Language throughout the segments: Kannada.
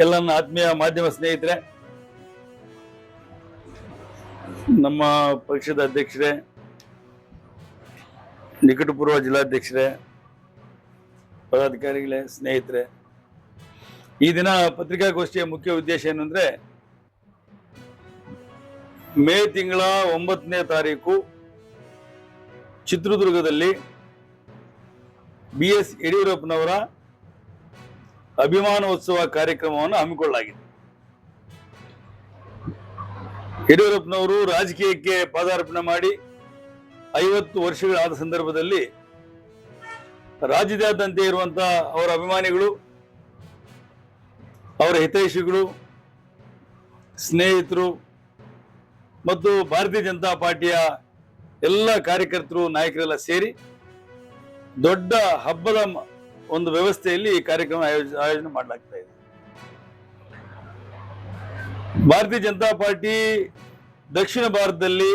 ಎಲ್ಲ ನನ್ನ ಆತ್ಮೀಯ ಮಾಧ್ಯಮ ಸ್ನೇಹಿತರೆ, ನಮ್ಮ ಪಕ್ಷದ ಅಧ್ಯಕ್ಷರೇ, ನಿಕಟಪೂರ್ವ ಜಿಲ್ಲಾಧ್ಯಕ್ಷರೇ, ಪದಾಧಿಕಾರಿಗಳೇ, ಸ್ನೇಹಿತರೆ, ಈ ದಿನ ಪತ್ರಿಕಾಗೋಷ್ಠಿಯ ಮುಖ್ಯ ಉದ್ದೇಶ ಏನು ಅಂದ್ರೆ, ಮೇ ತಿಂಗಳ 9ನೇ ತಾರೀಕು ಚಿತ್ರದುರ್ಗದಲ್ಲಿ BS ಯಡಿಯೂರಪ್ಪನವರ ಅಭಿಮಾನೋತ್ಸವ ಕಾರ್ಯಕ್ರಮವನ್ನು ಹಮ್ಮಿಕೊಳ್ಳಲಾಗಿದೆ. ಯಡಿಯೂರಪ್ಪನವರು ರಾಜಕೀಯಕ್ಕೆ ಪಾದಾರ್ಪಣೆ ಮಾಡಿ 50 ವರ್ಷಗಳಾದ ಸಂದರ್ಭದಲ್ಲಿ ರಾಜ್ಯದಾದ್ಯಂತ ಇರುವಂತಹ ಅವರ ಅಭಿಮಾನಿಗಳು, ಅವರ ಹಿತೈಷಿಗಳು, ಸ್ನೇಹಿತರು ಮತ್ತು ಭಾರತೀಯ ಜನತಾ ಪಾರ್ಟಿಯ ಎಲ್ಲ ಕಾರ್ಯಕರ್ತರು, ನಾಯಕರೆಲ್ಲ ಸೇರಿ ದೊಡ್ಡ ಹಬ್ಬದ ಒಂದು ವ್ಯವಸ್ಥೆಯಲ್ಲಿ ಈ ಕಾರ್ಯಕ್ರಮ ಆಯೋಜನೆ ಮಾಡಲಾಗ್ತಾ ಇದೆ. ಭಾರತೀಯ ಜನತಾ ಪಾರ್ಟಿ ದಕ್ಷಿಣ ಭಾರತದಲ್ಲಿ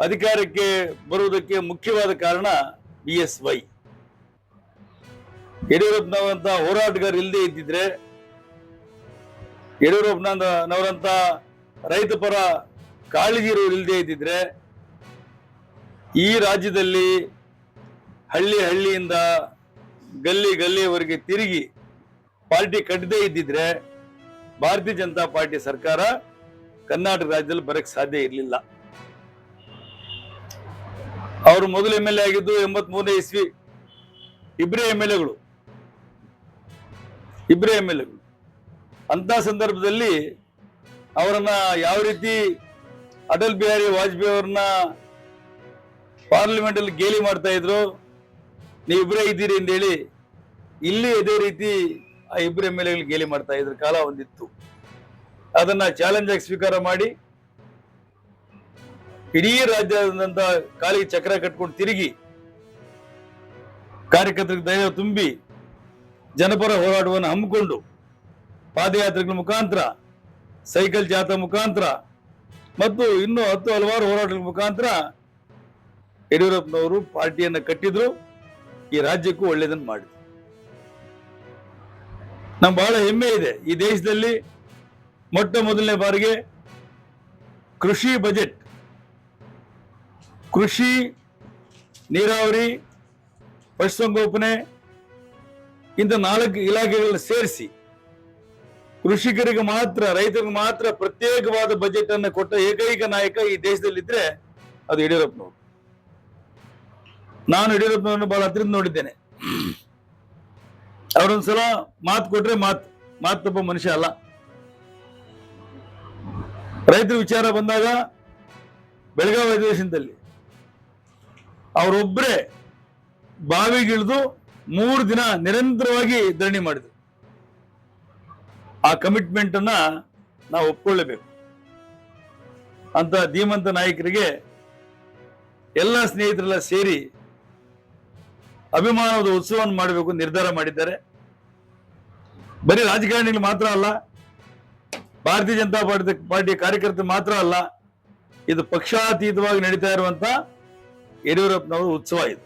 ಅಧಿಕಾರಕ್ಕೆ ಬರುವುದಕ್ಕೆ ಮುಖ್ಯವಾದ ಕಾರಣ BSY. ಯಡಿಯೂರಪ್ಪನವರಂತ ಹೋರಾಟಗಾರ ಇಲ್ಲದೆ ಇದ್ದಿದ್ರೆ, ಯಡಿಯೂರಪ್ಪನವರಂತ ರೈತ ಪರ ಕಾಳಜಿ ಇರೋರು ಇಲ್ಲದೆ ಇದ್ದಿದ್ರೆ, ಈ ರಾಜ್ಯದಲ್ಲಿ ಹಳ್ಳಿ ಹಳ್ಳಿಯಿಂದ ಗಲ್ಲಿ ಗಲ್ಲಿಯವರೆಗೆ ತಿರುಗಿ ಪಾರ್ಟಿ ಕಟ್ಟದೇ ಇದ್ದಿದ್ರೆ ಭಾರತೀಯ ಜನತಾ ಪಾರ್ಟಿ ಸರ್ಕಾರ ಕರ್ನಾಟಕ ರಾಜ್ಯದಲ್ಲಿ ಬರಕ್ಕೆ ಸಾಧ್ಯ ಇರಲಿಲ್ಲ. ಅವರು ಮೊದಲು MLA ಆಗಿದ್ದು 83ನೇ ಇಸ್ವಿ. ಇಬ್ಬರೇ MLAಗಳು. ಅಂತ ಸಂದರ್ಭದಲ್ಲಿ ಅವರನ್ನ ಯಾವ ರೀತಿ ಅಟಲ್ ಬಿಹಾರಿ ವಾಜಪೇಯಿ ಅವರನ್ನ ಪಾರ್ಲಿಮೆಂಟ್ ಅಲ್ಲಿ ಗೇಲಿ ಮಾಡ್ತಾ ಇದ್ರು, ನೀವಿಬ್ಬರೇ ಇದ್ದೀರಿ ಅಂತೇಳಿ ಇಲ್ಲಿ ಇದೇ ರೀತಿ ಆ ಇಬ್ಬರು MLAಗಳು ಗೇಲಿ ಮಾಡ್ತಾ ಇದ್ರ ಕಾಲ ಒಂದಿತ್ತು. ಅದನ್ನ ಚಾಲೆಂಜ್ ಆಗಿ ಸ್ವೀಕಾರ ಮಾಡಿ ಇಡೀ ರಾಜ್ಯದಂತ ಕಾಲಿಗೆ ಚಕ್ರ ಕಟ್ಕೊಂಡು ತಿರುಗಿ ಕಾರ್ಯಕರ್ತರಿಗೆ ಧೈರ್ಯ ತುಂಬಿ ಜನಪರ ಹೋರಾಟವನ್ನು ಹಮ್ಮಿಕೊಂಡು ಪಾದಯಾತ್ರೆಗಳ ಮುಖಾಂತರ, ಸೈಕಲ್ ಜಾಥಾ ಮುಖಾಂತರ ಮತ್ತು ಇನ್ನೂ ಹಲವಾರು ಹೋರಾಟಗಳ ಮುಖಾಂತರ ಯಡಿಯೂರಪ್ಪನವರು ಪಾರ್ಟಿಯನ್ನು ಕಟ್ಟಿದ್ರು. ಈ ರಾಜ್ಯಕ್ಕೂ ಒಳ್ಳೆಯದನ್ನು ಮಾಡಿದ್ರು. ನಮ್ಗೆ ಬಹಳ ಹೆಮ್ಮೆ ಇದೆ, ಈ ದೇಶದಲ್ಲಿ ಮೊಟ್ಟ ಮೊದಲನೇ ಬಾರಿಗೆ ಕೃಷಿ ಬಜೆಟ್, ಕೃಷಿ, ನೀರಾವರಿ, ಪಶುಸಂಗೋಪನೆ ಇಂಥ 4 ಇಲಾಖೆಗಳನ್ನು ಸೇರಿಸಿ ಕೃಷಿಕರಿಗೆ ಮಾತ್ರ, ರೈತರಿಗೆ ಮಾತ್ರ ಪ್ರತ್ಯೇಕವಾದ ಬಜೆಟ್ ಅನ್ನು ಕೊಟ್ಟ ಏಕೈಕ ನಾಯಕ ಈ ದೇಶದಲ್ಲಿದ್ರೆ ಅದು ಯಡಿಯೂರಪ್ಪನವರು. ನಾನು ಯಡಿಯೂರಪ್ಪನವರನ್ನು ಬಹಳ ಹತ್ತಿರದ ನೋಡಿದ್ದೇನೆ. ಅವರೊಂದ್ಸಲ ಮಾತು ಕೊಟ್ರೆ ಮಾತು ತಪ್ಪ ಮನುಷ್ಯ ಅಲ್ಲ. ರೈತರ ವಿಚಾರ ಬಂದಾಗ ಬೆಳಗಾವಿ ಅಧಿವೇಶನದಲ್ಲಿ ಅವರೊಬ್ಬರೇ ಬಾವಿಗಿಳಿದು 3 ದಿನ ನಿರಂತರವಾಗಿ ಧರಣಿ ಮಾಡಿದ್ರು. ಆ ಕಮಿಟ್ಮೆಂಟ್ ಅನ್ನ ನಾವು ಒಪ್ಕೊಳ್ಳೇಬೇಕು. ಅಂತ ಧೀಮಂತ ನಾಯಕರಿಗೆ ಎಲ್ಲ ಸ್ನೇಹಿತರೆಲ್ಲ ಸೇರಿ ಅಭಿಮಾನದ ಉತ್ಸವವನ್ನು ಮಾಡಬೇಕು ನಿರ್ಧಾರ ಮಾಡಿದ್ದಾರೆ. ಬರೀ ರಾಜಕಾರಣಿಗಳು ಮಾತ್ರ ಅಲ್ಲ, ಭಾರತೀಯ ಜನತಾ ಪಾರ್ಟಿ ಕಾರ್ಯಕರ್ತರು ಮಾತ್ರ ಅಲ್ಲ, ಇದು ಪಕ್ಷಾತೀತವಾಗಿ ನಡೀತಾ ಇರುವಂತ ಯಡಿಯೂರಪ್ಪನವರ ಉತ್ಸವ ಇದು.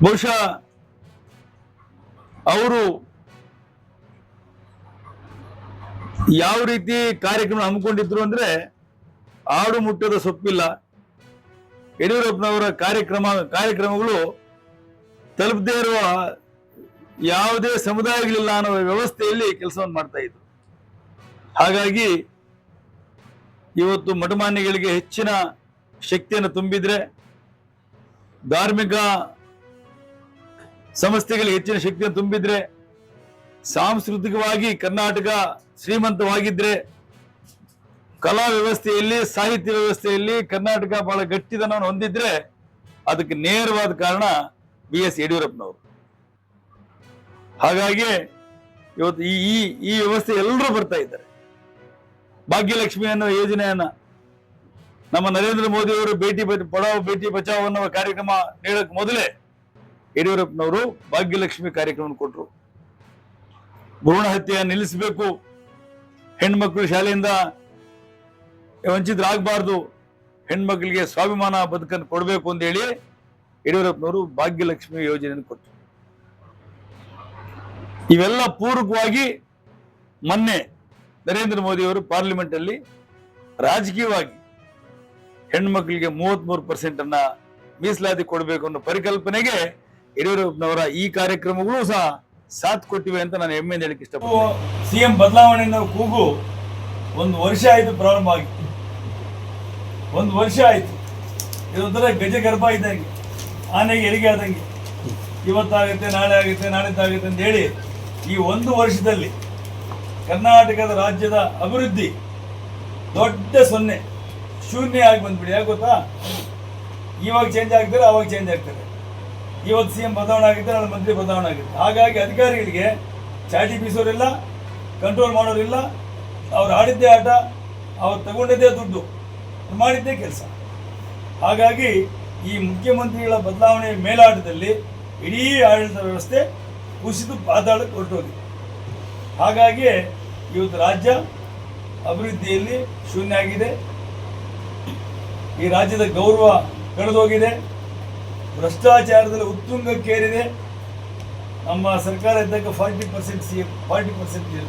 ಬಹುಶಃ ಅವರು ಯಾವ ರೀತಿ ಕಾರ್ಯಕ್ರಮ ಹಮ್ಮಿಕೊಂಡಿದ್ರು ಅಂದ್ರೆ, ಆಡು ಮುಟ್ಟದ ಸೊಪ್ಪಿಲ್ಲ. ಯಡಿಯೂರಪ್ಪನವರ ಕಾರ್ಯಕ್ರಮಗಳು ತಲುಪದೇ ಇರುವ ಯಾವುದೇ ಸಮುದಾಯಗಳಿಲ್ಲ ಅನ್ನೋ ವ್ಯವಸ್ಥೆಯಲ್ಲಿ ಕೆಲಸವನ್ನು ಮಾಡ್ತಾ ಇದ್ರು. ಹಾಗಾಗಿ ಇವತ್ತು ಮಠಮಾನ್ಯಗಳಿಗೆ ಹೆಚ್ಚಿನ ಶಕ್ತಿಯನ್ನು ತುಂಬಿದ್ರೆ, ಧಾರ್ಮಿಕ ಸಂಸ್ಥೆಗಳಿಗೆ ಹೆಚ್ಚಿನ ಶಕ್ತಿಯನ್ನು ತುಂಬಿದ್ರೆ, ಸಾಂಸ್ಕೃತಿಕವಾಗಿ ಕರ್ನಾಟಕ ಶ್ರೀಮಂತವಾಗಿದ್ರೆ, ಕಲಾ ವ್ಯವಸ್ಥೆಯಲ್ಲಿ, ಸಾಹಿತ್ಯ ವ್ಯವಸ್ಥೆಯಲ್ಲಿ ಕರ್ನಾಟಕ ಬಹಳ ಗಟ್ಟಿತನವನ್ನು ಹೊಂದಿದ್ರೆ, ಅದಕ್ಕೆ ನೇರವಾದ ಕಾರಣ BS ಯಡಿಯೂರಪ್ಪನವರು. ಹಾಗಾಗಿ ಇವತ್ತು ಈ ವ್ಯವಸ್ಥೆ ಎಲ್ಲರೂ ಬರ್ತಾ ಇದ್ದಾರೆ. ಭಾಗ್ಯಲಕ್ಷ್ಮಿ ಅನ್ನೋ ಯೋಜನೆಯನ್ನ ನಮ್ಮ ನರೇಂದ್ರ ಮೋದಿ ಅವರು ಬೇಟಿ ಪಢಾವೋ ಬೇಟಿ ಬಚಾವೋ ಅನ್ನೋ ಕಾರ್ಯಕ್ರಮ ನೀಡಕ್ ಮೊದಲೇ ಯಡಿಯೂರಪ್ಪನವರು ಭಾಗ್ಯಲಕ್ಷ್ಮಿ ಕಾರ್ಯಕ್ರಮ ಕೊಟ್ಟರು. ಭ್ರೂಣ ಹತ್ಯೆ ನಿಲ್ಲಿಸಬೇಕು, ಹೆಣ್ಮಕ್ಳು ಶಾಲೆಯಿಂದ ವಂಚಿತರಾಗಬಾರ್ದು, ಹೆಣ್ಮಕ್ಳಿಗೆ ಸ್ವಾಭಿಮಾನ ಬದುಕನ್ನು ಕೊಡಬೇಕು ಅಂತ ಹೇಳಿ ಯಡಿಯೂರಪ್ಪನವರು ಭಾಗ್ಯಲಕ್ಷ್ಮಿ ಯೋಜನೆಯನ್ನು ಕೊಟ್ಟರು. ಇವೆಲ್ಲ ಪೂರಕವಾಗಿ ಮೊನ್ನೆ ನರೇಂದ್ರ ಮೋದಿ ಅವರು ಪಾರ್ಲಿಮೆಂಟ್ ಅಲ್ಲಿ ರಾಜಕೀಯವಾಗಿ ಹೆಣ್ಮಕ್ಳಿಗೆ 33% ಅನ್ನ ಮೀಸಲಾತಿ ಕೊಡಬೇಕು ಅನ್ನೋ ಪರಿಕಲ್ಪನೆಗೆ ಯಡಿಯೂರಪ್ಪನವರ ಈ ಕಾರ್ಯಕ್ರಮಗಳು ಸಹ ಸಾಥ್ ಕೊಟ್ಟಿವೆ ಅಂತ ನಾನು ಹೆಮ್ಮೆಯಿಂದ ಹೇಳಕ್ಕೆ ಇಷ್ಟಪಡ್ತೀನಿ. ಸಿಎಂ ಬದಲಾವಣೆ ಕೂಗು 1 ವರ್ಷ ಆಯ್ತು ಪ್ರಾರಂಭ ಆಗಿತ್ತು. 1 ವರ್ಷ ಆಯ್ತು. ಇದೊಂಥರ ಗಜಗರ್ಭ ಇದ್ದಂಗೆ, ಆನೆಗೆ ಹೆರಿಗೆ ಆದಂಗೆ, ಇವತ್ತಾಗುತ್ತೆ ನಾಳೆ ಆಗುತ್ತೆ ನಾಳಿದ್ದಾಗುತ್ತೆ ಅಂತ ಹೇಳಿ ಈ 1 ವರ್ಷದಲ್ಲಿ ಕರ್ನಾಟಕದ ರಾಜ್ಯದ ಅಭಿವೃದ್ಧಿ ದೊಡ್ಡ ಶೂನ್ಯ ಆಗಿ ಬಂದ್ಬಿಡಿ. ಯಾಕೆ ಗೊತ್ತಾ? ಇವಾಗ ಚೇಂಜ್ ಆಗ್ತಾರೆ, ಅವಾಗ ಚೇಂಜ್ ಆಗ್ತಾರೆ. ಇವತ್ತು ಸಿಎಂ ಬದಲಾವಣೆ ಆಗುತ್ತೆ, ನಾಳೆ ಮಂತ್ರಿ ಬದಲಾವಣೆ ಆಗುತ್ತೆ. ಹಾಗಾಗಿ ಅಧಿಕಾರಿಗಳಿಗೆ ಚಾಟಿ ಬೀಸೋರಿಲ್ಲ, ಕಂಟ್ರೋಲ್ ಮಾಡೋರಿಲ್ಲ. ಅವ್ರು ಆಡಿದ್ದೇ ಆಟ, ಅವ್ರು ತಗೊಂಡಿದ್ದೇ ದುಡ್ಡು, ಮಾಡಿದ್ದೇ ಕೆಲಸ. ಹಾಗಾಗಿ ಈ ಮುಖ್ಯಮಂತ್ರಿಗಳ ಬದಲಾವಣೆ ಮೇಲಾಟದಲ್ಲಿ ಇಡೀ ಆಡಳಿತ ವ್ಯವಸ್ಥೆ ಕುಸಿದು ಪಾತಾಳಕ್ಕೆ ಹೊರಟೋಗಿದೆ. ಹಾಗಾಗಿ ಇವತ್ತು ರಾಜ್ಯ ಅಭಿವೃದ್ಧಿಯಲ್ಲಿ ಶೂನ್ಯ ಆಗಿದೆ. ಈ ರಾಜ್ಯದ ಗೌರವ ಕಳೆದೋಗಿದೆ. ಭ್ರಷ್ಟಾಚಾರದಲ್ಲಿ ಉತ್ತುಂಗಕ್ಕೇರಿದೆ. ನಮ್ಮ ಸರ್ಕಾರ ಇದ್ದಾಗ 40% CM, 40%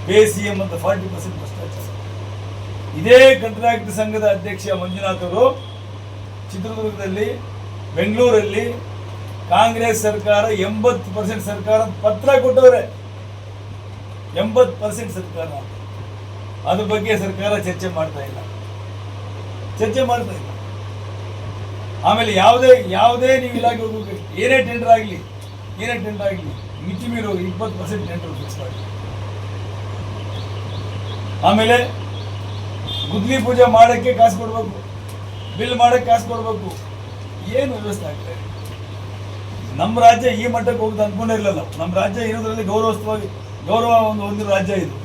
ಪೇ CM ಅಂತ 40% ಭ್ರಷ್ಟಾಚಾರ. ಇದೇ ಕಾಂಟ್ರಾಕ್ಟ್ ಸಂಘದ ಅಧ್ಯಕ್ಷ ಮಂಜುನಾಥ್ ಅವರು ಚಿತ್ರದುರ್ಗದಲ್ಲಿ, ಬೆಂಗಳೂರಲ್ಲಿ ಕಾಂಗ್ರೆಸ್ ಸರ್ಕಾರ 80% ಸರ್ಕಾರ ಪತ್ರ ಕೊಟ್ಟವ್ರೆ. 80% ಸರ್ಕಾರ. ಅದ್ರ ಬಗ್ಗೆ ಸರ್ಕಾರ ಚರ್ಚೆ ಮಾಡ್ತಾ ಇಲ್ಲ. ಆಮೇಲೆ ಯಾವುದೇ ನೀವು ಇಲಾಖೆ ಹೋಗ್ಬೇಕು, ಏನೇ ಟೆಂಡರ್ ಆಗಲಿ ಮಿತಿ ಮೀರೋ 20% ಟೆಂಡರ್ ಫಿಕ್ಸ್ ಮಾಡಿ. ಆಮೇಲೆ ಗುದ್ಲಿ ಪೂಜೆ ಮಾಡೋಕ್ಕೆ ಕಾಸು ಕೊಡಬೇಕು, ಬಿಲ್ ಮಾಡೋಕ್ಕೆ ಕಾಸು ಕೊಡಬೇಕು. ಏನು ವ್ಯವಸ್ಥೆ ಆಗ್ತಾ ಇದೆ? ನಮ್ಮ ರಾಜ್ಯ ಈ ಮಟ್ಟಕ್ಕೆ ಹೋಗ್ದು ಅಂದ್ಕೊಂಡಿರಲಿಲ್ಲ. ನಮ್ಮ ರಾಜ್ಯ ಇರೋದ್ರಲ್ಲಿ ಗೌರವ ಹೊಂದಿರೋ ರಾಜ್ಯ ಇದು.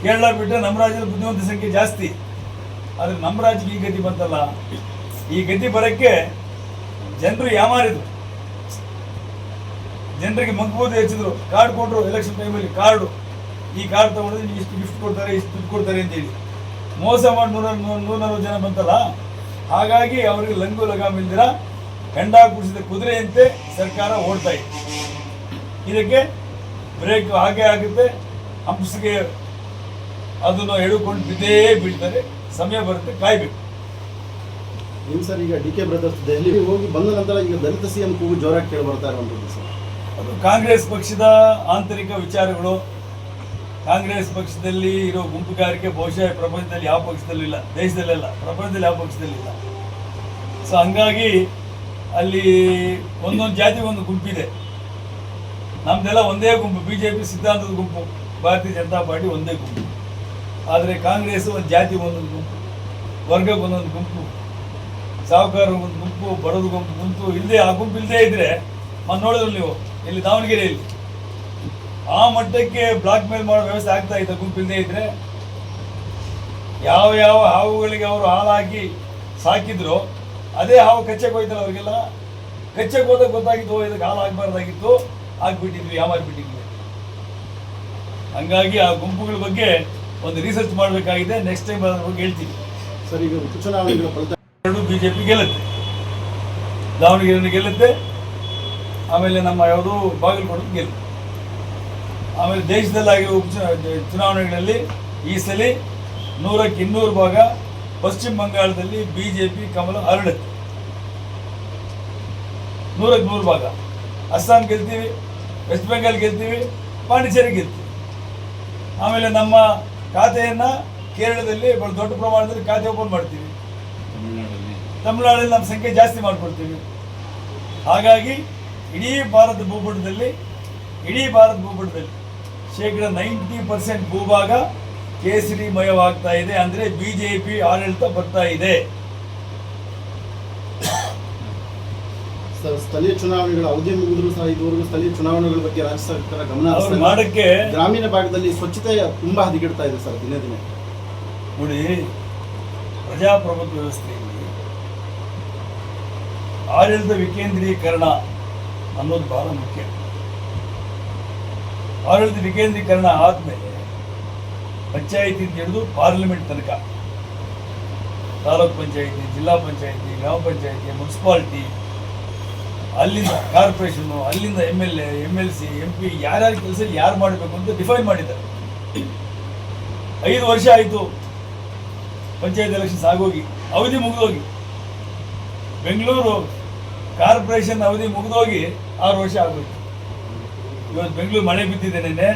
ಕೇರಳ ಬಿಟ್ಟರೆ ನಮ್ಮ ರಾಜ್ಯದ ಬುದ್ಧಿವಂತ ಸಂಖ್ಯೆ ಜಾಸ್ತಿ. ಆದರೆ ನಮ್ಮ ರಾಜ್ಯಕ್ಕೆ ಈ ಗತಿ ಬಂತಲ್ಲ. ಈ ಗತಿ ಬರೋಕ್ಕೆ ಜನರು ಯಾಮಾರಿದ್ರು, ಜನರಿಗೆ ಮಗ್ಬೋದು ಹೆಚ್ಚಿದ್ರು. ಕಾರ್ಡ್ ಕೊಟ್ಟರು ಎಲೆಕ್ಷನ್ ಟೈಮಲ್ಲಿ, ಈ ಕಾರ್ಡ್ ತಗೊಂಡ್ರೆ ನಿಮ್ಗೆ ಇಷ್ಟು ಗಿಫ್ಟ್ ಕೊಡ್ತಾರೆ, ಇಷ್ಟು ದುಡ್ಡು ಕೊಡ್ತಾರೆ ಅಂತೇಳಿ ಮೋಸ ಮಾಡಿ 140 ಜನ ಬಂತಲ್ಲ. ಹಾಗಾಗಿ ಅವರಿಗೆ ಲಂಗು ಲಗಾಮಿಲ್ದಿರ ಗಂಡ ಕುಡಿಸಿದ ಕುದುರೆಯಂತೆ ಸರ್ಕಾರ ಓಡ್ತಾ ಇದೆ. ಇದಕ್ಕೆ ಬ್ರೇಕ್ ಹಾಗೆ ಆಗುತ್ತೆ. ಹಂಪ್ಸ್ಗೆ ಅದನ್ನು ಎಳುಕೊಂಡು ಬಿದ್ದೇ ಬೀಳ್ತಾರೆ. ಸಮಯ ಬರುತ್ತೆ, ಕಾಯ್ಬೇಕು. ಏನು ಸರ್, ಈಗ ಡಿ ಕೆ ಬ್ರದರ್ಸ್ ದೆಹಲಿಗೆ ಹೋಗಿ ಬಂದ ನಂತರ ಈಗ ದಲಿತ CM ಕೂಗು ಜೋರಾಗಿ ಕೇಳಿ ಬರ್ತಾ ಇರುವಂಥದ್ದು ಸರ್. ಅದು ಕಾಂಗ್ರೆಸ್ ಪಕ್ಷದ ಆಂತರಿಕ ವಿಚಾರಗಳು. ಕಾಂಗ್ರೆಸ್ ಪಕ್ಷದಲ್ಲಿ ಇರೋ ಗುಂಪುಗಾರಿಕೆ ಬಹುಶಃ ಪ್ರಪಂಚದಲ್ಲಿ ಯಾವ ಪಕ್ಷದಲ್ಲೂ ಇಲ್ಲ, ದೇಶದಲ್ಲೆಲ್ಲ, ಪ್ರಪಂಚದಲ್ಲಿ ಯಾವ ಪಕ್ಷದಲ್ಲಿಲ್ಲ. ಸೊ ಹಂಗಾಗಿ ಅಲ್ಲಿ ಒಂದೊಂದು ಜಾತಿ ಒಂದು ಗುಂಪಿದೆ. ನಮ್ದೆಲ್ಲ ಒಂದೇ ಗುಂಪು, BJP ಸಿದ್ಧಾಂತದ ಗುಂಪು, ಭಾರತೀಯ ಜನತಾ ಪಾರ್ಟಿ ಒಂದೇ ಗುಂಪು. ಆದರೆ ಕಾಂಗ್ರೆಸ್ ಒಂದು ಜಾತಿ ಒಂದೊಂದು ಗುಂಪು, ವರ್ಗಕ್ಕೆ ಒಂದೊಂದು ಗುಂಪು, ಸಾಹುಕಾರ ಒಂದು ಗುಂಪು, ಬಡವ್ರ ಗುಂಪು ಇಲ್ಲದೆ, ಆ ಗುಂಪು ಇಲ್ಲದೆ ಇದ್ರೆ ನೋಡಿದ್ರು ನೀವು ಇಲ್ಲಿ ದಾವಣಗೆರೆಯಲ್ಲಿ ಆ ಮಟ್ಟಕ್ಕೆ ಬ್ಲಾಕ್ ಮೇಲ್ ಮಾಡೋ ವ್ಯವಸ್ಥೆ ಆಗ್ತಾ ಇದ್ದ. ಗುಂಪಿಲ್ಲದೆ ಇದ್ರೆ ಯಾವ ಹಾವುಗಳಿಗೆ ಅವರು ಹಾಳಾಗಿ ಸಾಕಿದ್ರು, ಅದೇ ಹಾವು ಕಚ್ಚಕ್ಕೆ ಹೋಯ್ತಲ್ಲ ಅವರಿಗೆಲ್ಲ. ಕಚ್ಚಕ್ಕೆ ಹೋದಾಗ ಗೊತ್ತಾಗಿತ್ತು, ಇದಕ್ಕೆ ಹಾಲು ಆಗಬಾರ್ದಾಗಿತ್ತು, ಆಗ್ಬಿಟ್ಟಿದ್ವಿ, ಯಾಮಾರಿಬಿಟ್ಟಿದ್ವಿ. ಹಂಗಾಗಿ ಆ ಗುಂಪುಗಳ ಬಗ್ಗೆ ಒಂದು ರಿಸರ್ಚ್ ಮಾಡಬೇಕಾಗಿದೆ. ನೆಕ್ಸ್ಟ್ ಟೈಮ್ ಅದ್ರ ಬಗ್ಗೆ ಹೇಳ್ತೀವಿ ಸರ್. ಈಗ ಉಪಚುನಾವಣೆಗಳ ಫಲಿತಾಂಶ BJP ಗೆಲ್ಲುತ್ತೆ, ದಾವಣಗೆರೆ ಗೆಲ್ಲುತ್ತೆ, ಆಮೇಲೆ ನಮ್ಮ ಯಾವುದು ಬಾಗಲಕೋಟೆ ಗೆಲ್ಲುತ್ತೆ. ಆಮೇಲೆ ದೇಶದಲ್ಲಾಗಿರೋ ಚುನಾವಣೆಗಳಲ್ಲಿ ಈ ಸಲ 100ಕ್ಕೆ 200 ಭಾಗ ಪಶ್ಚಿಮ ಬಂಗಾಳದಲ್ಲಿ BJP ಕಮಲ ಹರಡುತ್ತೆ. 100ಕ್ಕೆ 100 ಭಾಗ. ಅಸ್ಸಾಂ ಗೆಲ್ತೀವಿ, ವೆಸ್ಟ್ ಬೆಂಗಾಲ್ ಗೆಲ್ತೀವಿ, ಪಾಂಡಿಚೇರಿ ಗೆಲ್ತೀವಿ. ಆಮೇಲೆ ನಮ್ಮ ಖಾತೆಯನ್ನು ಕೇರಳದಲ್ಲಿ ಬಹಳ ದೊಡ್ಡ ಪ್ರಮಾಣದಲ್ಲಿ ಖಾತೆ ಓಪನ್ ಮಾಡ್ತೀವಿ. ತಮಿಳುನಾಡಲ್ಲಿ ನಮ್ಮ ಸಂಖ್ಯೆ ಜಾಸ್ತಿ ಮಾಡ್ಕೊಳ್ತೀವಿ. ಹಾಗಾಗಿ ಇಡೀ ಭಾರತ ಭೂಪಟದಲ್ಲಿ ಶೇಕಡ 90% ಭೂಭಾಗ ಕೇಸರಿಮಯವಾಗ್ತಾ ಇದೆ. ಅಂದರೆ BJP ಆಡಳಿತ ಬರ್ತಾ ಇದೆ. ಸರ್, ಸ್ಥಳೀಯ ಚುನಾವಣೆಗಳ ಅವಧಿ ಮುಗಿದ್ರು ಸಹ ಇದುವರೆಗೂ ಸ್ಥಳೀಯ ಚುನಾವಣೆಗಳ ಬಗ್ಗೆ ರಾಜ್ಯ ಸರ್ಕಾರ ಗಮನ ಮಾಡಕ್ಕೆ, ಗ್ರಾಮೀಣ ಭಾಗದಲ್ಲಿ ಸ್ವಚ್ಛತೆ ತುಂಬಾ ಹದಗೆಡ್ತಾ ಇದೆ ಸರ್ ದಿನೇ ದಿನೇ. ನೋಡಿ, ಪ್ರಜಾಪ್ರಭುತ್ವ ವ್ಯವಸ್ಥೆಯಲ್ಲಿ ಆಡಳಿತ ವಿಕೇಂದ್ರೀಕರಣ ಅನ್ನೋದು ಬಹಳ ಮುಖ್ಯ. ಆಡಳಿತ ವಿಕೇಂದ್ರೀಕರಣ ಆದಮೇಲೆ ಪಂಚಾಯಿತಿ ಹಿಡಿದು ಪಾರ್ಲಿಮೆಂಟ್ ತನಕ, ತಾಲೂಕ್ ಪಂಚಾಯಿತಿ, ಜಿಲ್ಲಾ ಪಂಚಾಯಿತಿ, ಗ್ರಾಮ ಪಂಚಾಯಿತಿ, ಮುನ್ಸಿಪಾಲಿಟಿ, ಅಲ್ಲಿಂದ ಕಾರ್ಪೊರೇಷನ್ನು, ಅಲ್ಲಿಂದ MLA, MLC, MP ಯಾರ್ಯಾರ ಕೆಲಸ ಯಾರು ಮಾಡಬೇಕು ಅಂತ ಡಿಫೈನ್ ಮಾಡಿದ್ದಾರೆ. 5 ವರ್ಷ ಆಯಿತು ಪಂಚಾಯತ್ ಎಲೆಕ್ಷನ್ಸ್ ಆಗೋಗಿ, ಅವಧಿ ಮುಗಿದೋಗಿ. ಬೆಂಗಳೂರು ಕಾರ್ಪೊರೇಷನ್ ಅವಧಿ ಮುಗಿದೋಗಿ 6 ವರ್ಷ ಆಗೋಯ್ತು. ಇವತ್ತು ಬೆಂಗಳೂರು ಮಳೆ ಬಿದ್ದಿದೆ. ನೆನ್ನೆ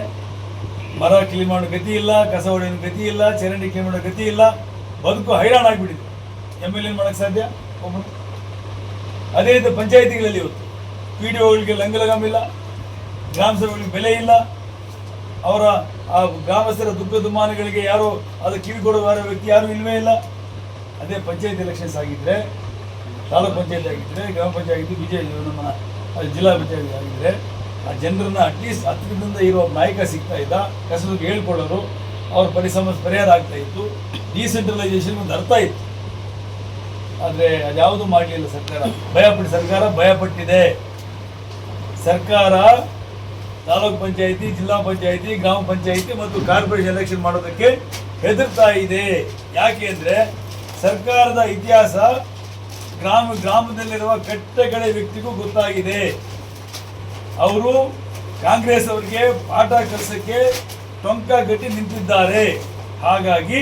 ಮರ ಕ್ಲೀನ್ ಮಾಡೋ ಗತಿ ಇಲ್ಲ, ಕಸ ಹೊಡೆಯೋ ಗತಿ ಇಲ್ಲ, ಚರಂಡಿ ಕ್ಲೀನ್ ಮಾಡೋ ಗತಿ ಇಲ್ಲ. ಬದುಕು ಹೈರಾಣ ಆಗಿಬಿಟ್ಟಿದೆ. MLA ಮಾಡೋಕ್ಕೆ ಸಾಧ್ಯ ಒಬ್ಬರು? ಅದೇ ರೀತಿ ಪಂಚಾಯಿತಿಗಳಲ್ಲಿ ಇವತ್ತು PDOಗಳಿಗೆ ಲಂಗಲಗಾಮ ಇಲ್ಲ, ಗ್ರಾಮ ಸಭೆಗಳಿಗೆ ಬೆಲೆ ಇಲ್ಲ, ಅವರ ಆ ಗ್ರಾಮಸ್ಥರ ದುಃಖ ದುಮ್ಮಾನಗಳಿಗೆ ಯಾರು ಅದು ಕಿವಿಗೊಡುವ ವ್ಯಕ್ತಿ ಯಾರು ಇಲ್ಲವೇ ಇಲ್ಲ. ಅದೇ ಪಂಚಾಯತ್ ಎಲೆಕ್ಷನ್ಸ್ ಆಗಿದ್ದರೆ, ತಾಲೂಕು ಪಂಚಾಯತ್ ಆಗಿದ್ದರೆ, ಗ್ರಾಮ ಪಂಚಾಯತ್ ನಮ್ಮ ಜಿಲ್ಲಾ ಪಂಚಾಯತ್ ಆಗಿದ್ದರೆ, ಆ ಜನರನ್ನ ಅಟ್ಲೀಸ್ಟ್ ಹತ್ತಿರದಿಂದ ಇರುವ ನಾಯಕ ಸಿಗ್ತಾ ಇದ್ದ, ಕಸಕ್ಕೆ ಹೇಳ್ಕೊಳ್ಳೋರು, ಅವ್ರ ಪರಿಹಾರ ಆಗ್ತಾ ಇತ್ತು, ಡಿಸೆಂಟ್ರಲೈಸೇಷನ್ ಒಂದು ಅರ್ಥ ಇತ್ತು. ಆದರೆ ಅದ್ಯಾವುದೂ ಮಾಡಲಿಲ್ಲ ಸರ್ಕಾರ. ಸರ್ಕಾರ ಭಯಪಟ್ಟಿದೆ. ಸರ್ಕಾರ ತಾಲೂಕು ಪಂಚಾಯಿತಿ, ಜಿಲ್ಲಾ ಪಂಚಾಯಿತಿ, ಗ್ರಾಮ ಪಂಚಾಯಿತಿ ಮತ್ತು ಕಾರ್ಪೊರೇಷನ್ ಎಲೆಕ್ಷನ್ ಮಾಡೋದಕ್ಕೆ ಹೆದರ್ತಾ ಇದೆ. ಯಾಕೆ ಅಂದರೆ ಸರ್ಕಾರದ ಇತಿಹಾಸ ಗ್ರಾಮದಲ್ಲಿರುವ ಕಟ್ಟಕಡೆ ವ್ಯಕ್ತಿಗೂ ಗೊತ್ತಾಗಿದೆ. ಅವರು ಕಾಂಗ್ರೆಸ್ ಅವರಿಗೆ ಪಾಠ ಕಲಿಸೋಕ್ಕೆ ಟೊಂಕ ಗಟ್ಟಿ ನಿಂತಿದ್ದಾರೆ. ಹಾಗಾಗಿ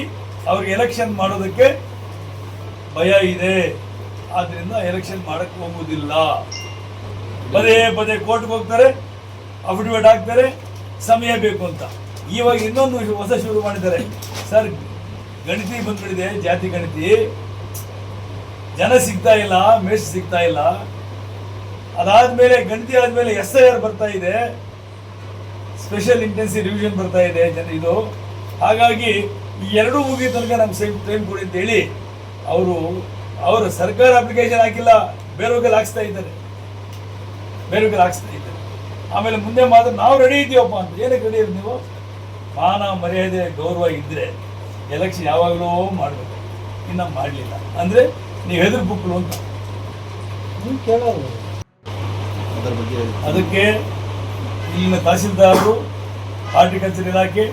ಅವ್ರಿಗೆ ಎಲೆಕ್ಷನ್ ಮಾಡೋದಕ್ಕೆ ಭಯ ಇದೆ. ಆದ್ದರಿಂದ ಎಲೆಕ್ಷನ್ ಮಾಡಕ್ಕೆ ಹೋಗುವುದಿಲ್ಲ. ಪದೇ ಪದೇ ಕೋರ್ಟ್ಗೆ ಹೋಗ್ತಾರೆ, ಅಫಿಡವಿಟ್ ಹಾಕ್ತಾರೆ, ಸಮಯ ಬೇಕು ಅಂತ. ಇವಾಗ ಇನ್ನೊಂದು ಹೊಸ ಶುರು ಮಾಡಿದ್ದಾರೆ ಸರ್. ಗಣತಿ ಬಂದ್ಬಿಟ್ಟಿದೆ, ಜಾತಿ ಗಣತಿ. ಜನ ಸಿಗ್ತಾ ಇಲ್ಲ, ಮೇಷ್ ಸಿಗ್ತಾ ಇಲ್ಲ. ಅದಾದ್ಮೇಲೆ ಗಣತಿ ಆದ್ಮೇಲೆ SIR ಬರ್ತಾ ಇದೆ, ಸ್ಪೆಷಲ್ ಇಂಟೆನ್ಸಿವ್ ರಿವಿಷನ್ ಬರ್ತಾ ಇದೆ ಇದು. ಹಾಗಾಗಿ ಈ ಎರಡೂ ಮುಗಿದ ತನಕ ನಮ್ಗೆ ಟೈಮ್ ಕೊಡಿ ಅಂತ ಹೇಳಿ ಅವರು ಸರ್ಕಾರ ಅಪ್ಲಿಕೇಶನ್ ಹಾಕಿಲ್ಲ, ಬೇರೆಯವ್ರಿಗೆ ಹಾಕ್ಸ್ತಾ ಇದ್ದಾರೆ. ಆಮೇಲೆ ಮುಂದೆ ಮಾತ್ರ ನಾವು ರೆಡಿ ಇದ್ದೀವಪ್ಪ ಅಂತ. ಏನಕ್ಕೆ ರೆಡಿ ಇರೋದು ನೀವು? ಮಾನ ಮರ್ಯಾದೆ ಗೌರವ ಇದ್ದರೆ ಎಲೆಕ್ಷನ್ ಯಾವಾಗಲೂ ಮಾಡಬೇಕು. ಇನ್ನು ಮಾಡಲಿಲ್ಲ ಅಂದರೆ ನೀವು ಹೆದರು ಬುಕ್ಳು ಅಂತ ನೀವು ಕೇಳೋದು. ಅದಕ್ಕೆ ಇಲ್ಲಿನ ತಹಸೀಲ್ದಾರರು, ಹಾರ್ಟಿಕಲ್ಚರ್ ಇಲಾಖೆ,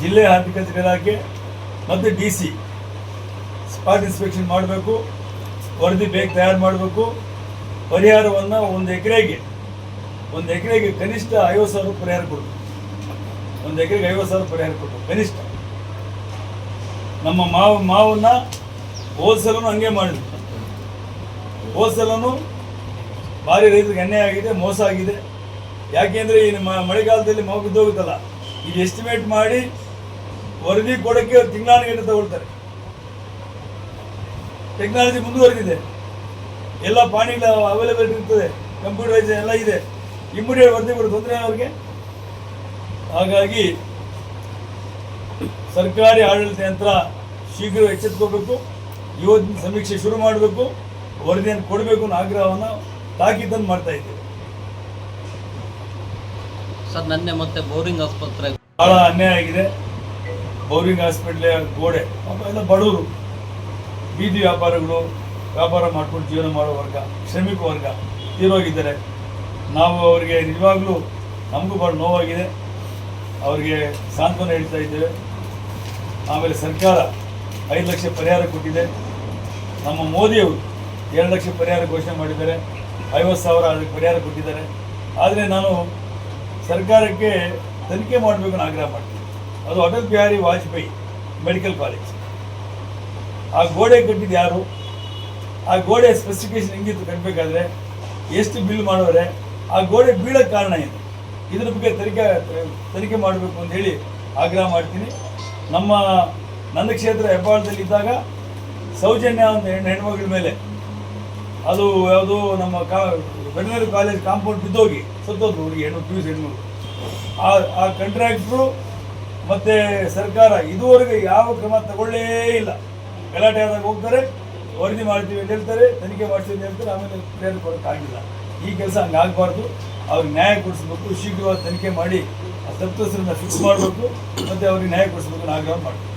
ಜಿಲ್ಲೆ ಹಾರ್ಟಿಕಲ್ಚರ್ ಇಲಾಖೆ ಮತ್ತು DC ಸ್ಪಾಟ್ ಇನ್ಸ್ಪೆಕ್ಷನ್ ಮಾಡಬೇಕು. ವರದಿ ಬೇಗ ತಯಾರು ಮಾಡಬೇಕು. ಪರಿಹಾರವನ್ನು ಒಂದು ಎಕರೆಗೆ ಕನಿಷ್ಠ 50,000 ಪರಿಹಾರ ಕೊಡಬೇಕು. 1 ಎಕರೆಗೆ 50,000 ಪರಿಹಾರ ಕೊಡಬೇಕು ಕನಿಷ್ಠ. ನಮ್ಮ ಮಾವನ್ನ ಹೋಲ್ಸೇಲನ್ನು ಹಂಗೆ ಮಾಡಿದ್ರು. ಹೋಲ್ಸೇಲನ್ನು ಭಾರಿ ರೈತರಿಗೆ ಅನ್ಯಾಯ ಆಗಿದೆ, ಮೋಸ ಆಗಿದೆ. ಯಾಕೆಂದರೆ ಈ ಮಳೆಗಾಲದಲ್ಲಿ ಮಾವು ಬಿದ್ದೋಗುತ್ತಲ್ಲ, ಇದು ಎಸ್ಟಿಮೇಟ್ ಮಾಡಿ ವರದಿ ಕೊಡೋಕ್ಕೆ ತಿಂಗಳಾನುಗಟ್ಟಲೆ ತಗೊಳ್ತಾರೆ. ಟೆಕ್ನಾಲಜಿ ಮುಂದುವರೆದಿದೆ, ಎಲ್ಲ ಪಾಣಿಗಳ ಅವೈಲೇಬಲ್ ಇರ್ತದೆ, ಕಂಪ್ಯೂಟರೈಸೇಷನ್ ಎಲ್ಲ ಇದೆ. ಇಮ್ಮಿಡಿಯೇಟ್ ವರದಿ ಕೊಡೋ ತೊಂದರೆ ಅವ್ರಿಗೆ. ಹಾಗಾಗಿ ಸರ್ಕಾರಿ ಆಡಳಿತ ಯಂತ್ರ ಶೀಘ್ರ ಎಚ್ಚೆತ್ಕೋಬೇಕು. ಇವತ್ತಿನ ಸಮೀಕ್ಷೆ ಶುರು ಮಾಡಬೇಕು, ವರದಿಯನ್ನು ಕೊಡಬೇಕು ಅನ್ನೋ ಆಗ್ರಹವನ್ನು ತಾಕೀತನ್ನು ಮಾಡ್ತಾ ಇದ್ದೇವೆ. ಸರ್, ನಿನ್ನೆ ಮತ್ತೆ ಬೋರಿಂಗ್ ಆಸ್ಪತ್ರೆ ಬಹಳ ಅನ್ಯಾಯ ಆಗಿದೆ. ಬೋರಿಂಗ್ ಹಾಸ್ಪಿಟ್ಲ್ ಗೋಡೆ ಎಲ್ಲ ಬಡವರು, ಬೀದಿ ವ್ಯಾಪಾರ ಮಾಡ್ಕೊಂಡು ಜೀವನ ಮಾಡೋ ವರ್ಗ, ಶ್ರಮಿಕ ವರ್ಗ ತೀರೋಗಿದ್ದಾರೆ. ನಾವು ಅವರಿಗೆ ನಿಜವಾಗ್ಲೂ ನಮಗೂ ಭಾಳ ನೋವಾಗಿದೆ. ಅವರಿಗೆ ಸಾಂತ್ವನ ಹೇಳ್ತಾ ಇದ್ದೇವೆ. ಆಮೇಲೆ ಸರ್ಕಾರ 5 ಲಕ್ಷ ಪರಿಹಾರ ಕೊಟ್ಟಿದೆ. ನಮ್ಮ ಮೋದಿಯವರು 2 ಲಕ್ಷ ಪರಿಹಾರ ಘೋಷಣೆ ಮಾಡಿದ್ದಾರೆ, 50,000 ಅದಕ್ಕೆ ಪರಿಹಾರ ಕೊಟ್ಟಿದ್ದಾರೆ. ಆದರೆ ನಾನು ಸರ್ಕಾರಕ್ಕೆ ತನಿಖೆ ಮಾಡಬೇಕು ಅನ್ನೋ ಆಗ್ರಹ ಮಾಡ್ತೀನಿ. ಅದು ಅಟಲ್ ಬಿಹಾರಿ ವಾಜಪೇಯಿ ಮೆಡಿಕಲ್ ಕಾಲೇಜ್. ಆ ಗೋಡೆ ಕಟ್ಟಿದ್ದು ಯಾರು? ಆ ಗೋಡೆ ಸ್ಪೆಸಿಫಿಕೇಶನ್ ಹೆಂಗಿತ್ತು ಕಟ್ಟಬೇಕಾದ್ರೆ? ಎಷ್ಟು ಬಿಲ್ ಮಾಡೋರೆ? ಆ ಗೋಡೆ ಬೀಳೋಕ್ಕೆ ಕಾರಣ ಏನು? ಇದ್ರ ಬಗ್ಗೆ ತನಿಖೆ ಮಾಡಬೇಕು ಅಂತ ಹೇಳಿ ಆಗ್ರಹ ಮಾಡ್ತೀನಿ. ನನ್ನ ಕ್ಷೇತ್ರ ಹೆಬ್ಬಾಳದಲ್ಲಿ ಇದ್ದಾಗ ಸೌಜನ್ಯ ಒಂದು ಹೆಣ್ಮಗಳ ಮೇಲೆ ಅದು ಯಾವುದು ನಮ್ಮ ವೆಟರ್ನರಿ ಕಾಲೇಜ್ ಕಾಂಪೌಂಡ್ ಬಿದ್ದೋಗಿ ಸತ್ತೋದ್ರು ಹುಡುಗಿ, PUC ಹೆಣ್ಮಗಳು. ಆ ಕಾಂಟ್ರಾಕ್ಟ್ರು ಮತ್ತು ಸರ್ಕಾರ ಇದುವರೆಗೆ ಯಾವ ಕ್ರಮ ತಗೊಳ್ಳೇ ಇಲ್ಲ. ಗಲಾಟೆ ಆದಾಗ ಹೋಗ್ತಾರೆ, ವರದಿ ಮಾಡ್ತೀವಿ ಅಂತ ಹೇಳ್ತಾರೆ, ತನಿಖೆ ಮಾಡ್ತೀವಿ ಅಂತ ಹೇಳ್ತಾರೆ, ಆಮೇಲೆ ಪ್ರೇರಣೆ ಕೊಡೋಕ್ಕಾಗಿಲ್ಲ. ಈ ಕೆಲಸ ಹಂಗಾಗಬಾರ್ದು. ಅವ್ರಿಗೆ ನ್ಯಾಯ ಕೊಡಿಸ್ಬೇಕು. ಶೀಘ್ರವಾಗಿ ತನಿಖೆ ಮಾಡಿ ಆ ತಪ್ಪಿತಸ್ಥರನ್ನ ಫಿಕ್ಸ್ ಮಾಡಬೇಕು ಮತ್ತು ಅವ್ರಿಗೆ ನ್ಯಾಯ ಕೊಡಿಸ್ಬೇಕು ಆಗ್ರಹ ಮಾಡ್ತೀವಿ.